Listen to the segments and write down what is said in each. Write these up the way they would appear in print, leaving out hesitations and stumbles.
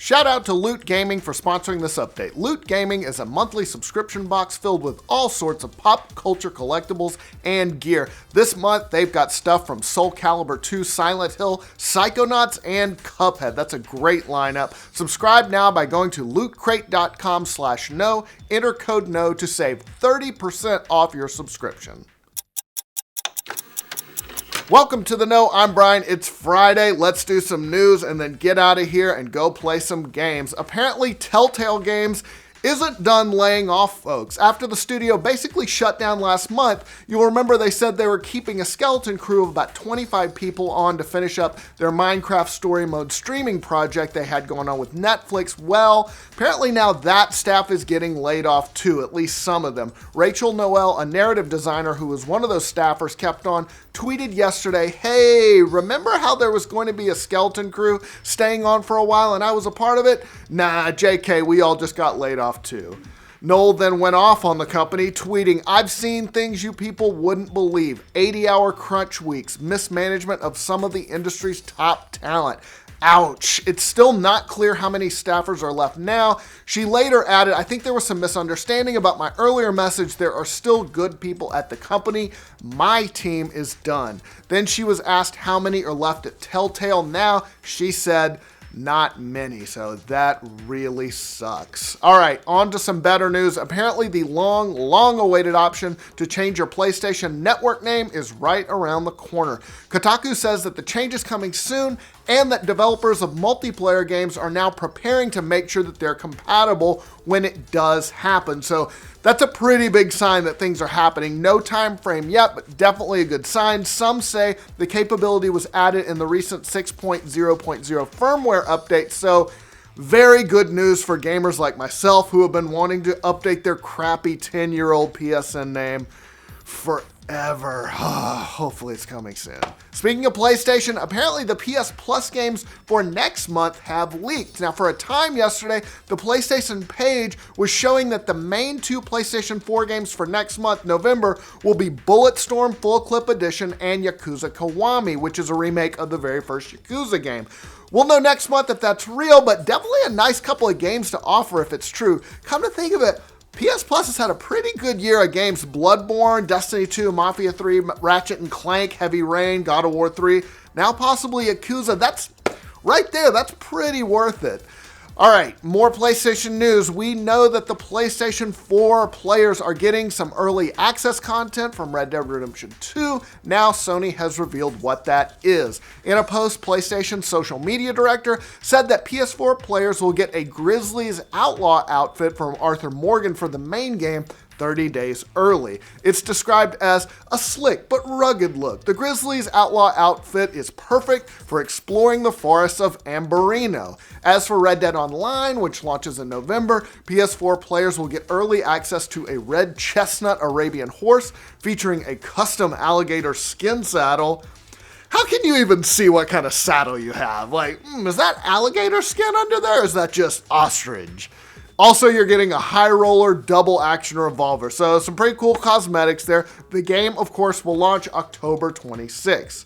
Shout out to Loot Gaming for sponsoring this update. Loot Gaming is a monthly subscription box filled with all sorts of pop culture collectibles and gear. This month, they've got stuff from Soul Calibur 2, Silent Hill, Psychonauts, and Cuphead. That's a great lineup. Subscribe now by going to lootcrate.com/no, enter code NO to save 30% off your subscription. Welcome to the No, I'm Brian. It's Friday. Let's do some news and then get out of here and go play some games. Apparently, Telltale Games isn't done laying off folks. After the studio basically shut down last month, you'll remember they said they were keeping a skeleton crew of about 25 people on to finish up their Minecraft story mode streaming project they had going on with Netflix. Well, apparently now that staff is getting laid off too, at least some of them. Rachel Noel, a narrative designer who was one of those staffers kept on, tweeted yesterday, "Hey, remember how there was going to be a skeleton crew staying on for a while and I was a part of it? Nah, JK, we all just got laid off too." Noel then went off on the company, tweeting, "I've seen things you people wouldn't believe. 80-hour crunch weeks, mismanagement of some of the industry's top talent. Ouch." It's still not clear how many staffers are left now. She later added, "I think there was some misunderstanding about my earlier message. There are still good people at the company. My team is done." Then she was asked how many are left at Telltale now. She said, "Not many," so that really sucks. All right, on to some better news. Apparently the long awaited option to change your PlayStation Network name is right around the corner. Kotaku says that the change is coming soon and that developers of multiplayer games are now preparing to make sure that they're compatible when it does happen. So that's a pretty big sign that things are happening. No time frame yet, but definitely a good sign. Some say the capability was added in the recent 6.0.0 firmware update, so very good news for gamers like myself who have been wanting to update their crappy 10-year-old PSN name forever. Hopefully it's coming soon. Speaking of PlayStation, apparently the PS Plus games for next month have leaked. Now, for a time yesterday, the PlayStation page was showing that the main two PlayStation 4 games for next month, November, will be Bulletstorm Full Clip Edition and Yakuza Kiwami, which is a remake of the very first Yakuza game. We'll know next month if that's real, but definitely a nice couple of games to offer if it's true. Come to think of it, PS Plus has had a pretty good year of games. Bloodborne, Destiny 2, Mafia 3, Ratchet and Clank, Heavy Rain, God of War 3, now possibly Yakuza. That's right there. That's pretty worth it. All right, more PlayStation news. We know that the PlayStation 4 players are getting some early access content from Red Dead Redemption 2. Now Sony has revealed what that is. In a post, PlayStation social media director said that PS4 players will get a Grizzlies Outlaw outfit from Arthur Morgan for the main game 30 days early. It's described as a slick but rugged look. The Grizzlies Outlaw outfit is perfect for exploring the forests of Ambarino. As for Red Dead Online, which launches in November, PS4 players will get early access to a red chestnut Arabian horse featuring a custom alligator skin saddle. How can you even see what kind of saddle you have? Like, is that alligator skin under there, or is that just ostrich? Also, you're getting a high roller double action revolver. So some pretty cool cosmetics there. The game, of course, will launch October 26th.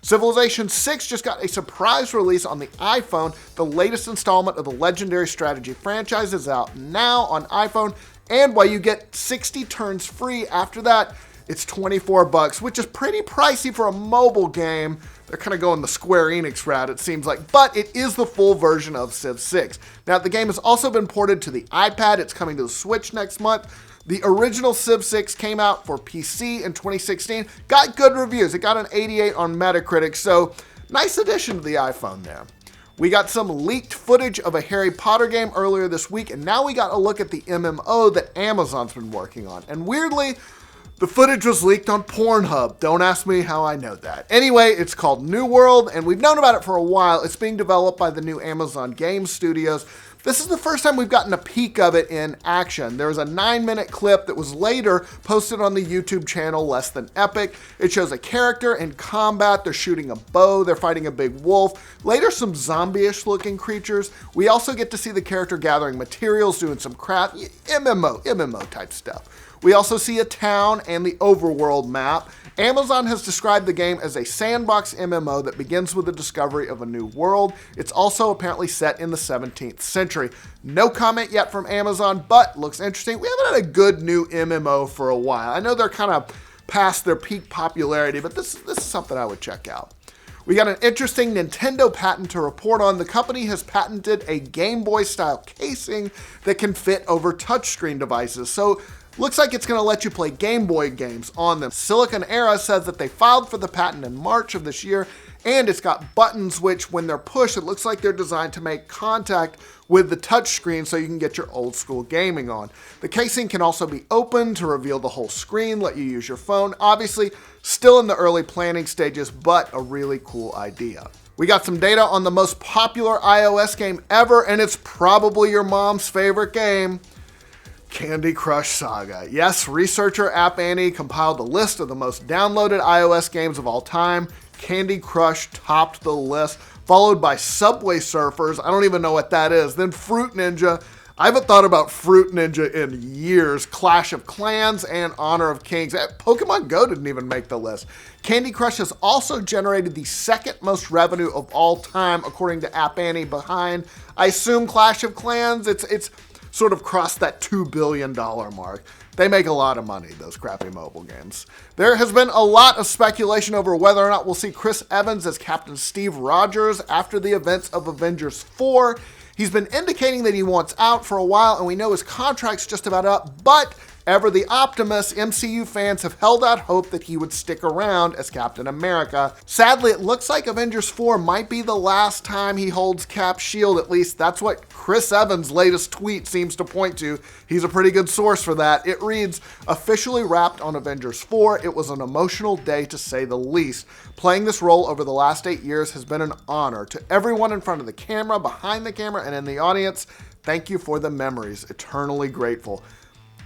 Civilization 6 just got a surprise release on the iPhone. The latest installment of the legendary strategy franchise is out now on iPhone. And while you get 60 turns free after that, it's $24, which is pretty pricey for a mobile game. They're kind of going the Square Enix route, it seems like, but it is the full version of Civ 6. Now, the game has also been ported to the iPad. It's coming to the Switch next month. The original Civ 6 came out for PC in 2016, got good reviews. It got an 88 on Metacritic, so nice addition to the iPhone there. We got some leaked footage of a Harry Potter game earlier this week, and now we got a look at the MMO that Amazon's been working on. And weirdly, the footage was leaked on Pornhub. Don't ask me how I know that. Anyway, it's called New World, and we've known about it for a while. It's being developed by the new Amazon Game Studios. This is the first time we've gotten a peek of it in action. There was a 9-minute clip that was later posted on the YouTube channel Less Than Epic. It shows a character in combat. They're shooting a bow. They're fighting a big wolf. Later, some zombie-ish looking creatures. We also get to see the character gathering materials, doing some craft, MMO type stuff. We also see a town and the overworld map. Amazon has described the game as a sandbox MMO that begins with the discovery of a new world. It's also apparently set in the 17th century. No comment yet from Amazon, but looks interesting. We haven't had a good new MMO for a while. I know they're kind of past their peak popularity, but this is something I would check out. We got an interesting Nintendo patent to report on. The company has patented a Game Boy style casing that can fit over touchscreen devices. So looks like it's going to let you play Game Boy games on them. Silicon Era says that they filed for the patent in March of this year, and it's got buttons which, when they're pushed, it looks like they're designed to make contact with the touchscreen so you can get your old school gaming on. The casing can also be opened to reveal the whole screen, let you use your phone. Obviously, still in the early planning stages, but a really cool idea. We got some data on the most popular iOS game ever, and it's probably your mom's favorite game, Candy Crush Saga. Yes, researcher App Annie compiled a list of the most downloaded iOS games of all time. Candy Crush topped the list, followed by Subway Surfers. I don't even know what that is. Then Fruit Ninja. I haven't thought about Fruit Ninja in years. Clash of Clans and Honor of Kings. Pokemon Go didn't even make the list. Candy Crush has also generated the second most revenue of all time, according to App Annie, behind, I assume, Clash of Clans. It's sort of crossed that $2 billion mark. They make a lot of money, those crappy mobile games. There has been a lot of speculation over whether or not we'll see Chris Evans as Captain Steve Rogers after the events of Avengers 4. He's been indicating that he wants out for a while, and we know his contract's just about up, but ever the optimist, MCU fans have held out hope that he would stick around as Captain America. Sadly, it looks like Avengers 4 might be the last time he holds Cap's shield. At least that's what Chris Evans' latest tweet seems to point to. He's a pretty good source for that. It reads, "Officially wrapped on Avengers 4. It was an emotional day to say the least. Playing this role over the last 8 years has been an honor. To everyone in front of the camera, behind the camera, and in the audience, thank you for the memories. Eternally grateful."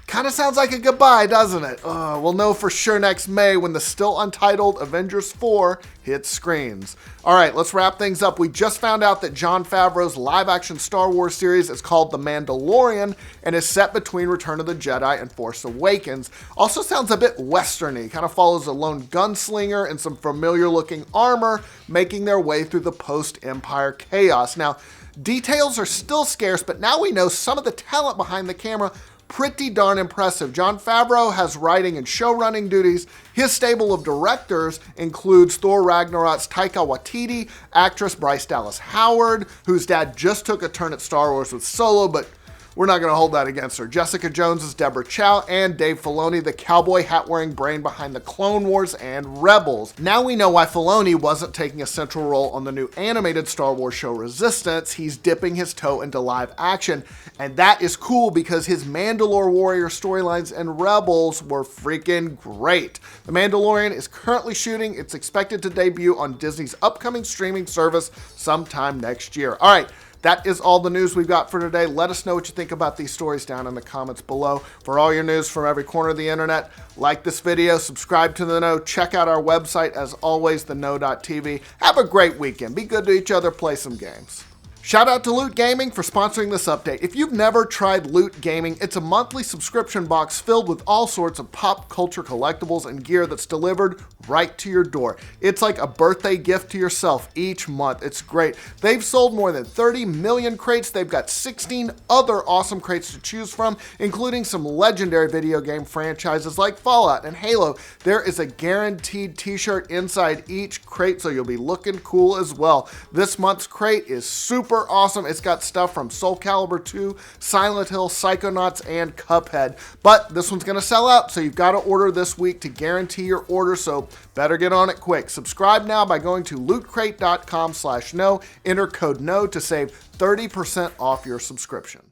Kind of sounds like a goodbye, doesn't it? We'll know for sure next May when the still untitled Avengers 4 hits screens. All right, let's wrap things up. We just found out that Jon Favreau's live-action Star Wars series is called The Mandalorian and is set between Return of the Jedi and Force Awakens. Also sounds a bit western-y, kind of follows a lone gunslinger in some familiar-looking armor making their way through the post-Empire chaos. Now, details are still scarce, but now we know some of the talent behind the camera. Pretty darn impressive. Jon Favreau has writing and showrunning duties. His stable of directors includes Thor Ragnarok's Taika Waititi, actress Bryce Dallas Howard, whose dad just took a turn at Star Wars with Solo, but we're not going to hold that against her. Jessica Jones' Deborah Chow, and Dave Filoni, the cowboy hat-wearing brain behind the Clone Wars and Rebels. Now we know why Filoni wasn't taking a central role on the new animated Star Wars show Resistance. He's dipping his toe into live action, and that is cool because his Mandalore Warrior storylines and Rebels were freaking great. The Mandalorian is currently shooting. It's expected to debut on Disney's upcoming streaming service sometime next year. All right. That is all the news we've got for today. Let us know what you think about these stories down in the comments below. For all your news from every corner of the internet, like this video, subscribe to The Know, check out our website, as always, theknow.tv. Have a great weekend. Be good to each other, play some games. Shout out to Loot Gaming for sponsoring this update. If you've never tried Loot Gaming, it's a monthly subscription box filled with all sorts of pop culture collectibles and gear that's delivered right to your door. It's like a birthday gift to yourself each month. It's great. They've sold more than 30 million crates. They've got 16 other awesome crates to choose from, including some legendary video game franchises like Fallout and Halo. There is a guaranteed t-shirt inside each crate, so you'll be looking cool as well. This month's crate is super awesome. It's got stuff from Soul Calibur 2, Silent Hill, Psychonauts, and Cuphead. But this one's going to sell out, so you've got to order this week to guarantee your order, so better get on it quick. Subscribe now by going to lootcrate.com/know. Enter code KNOW to save 30% off your subscription.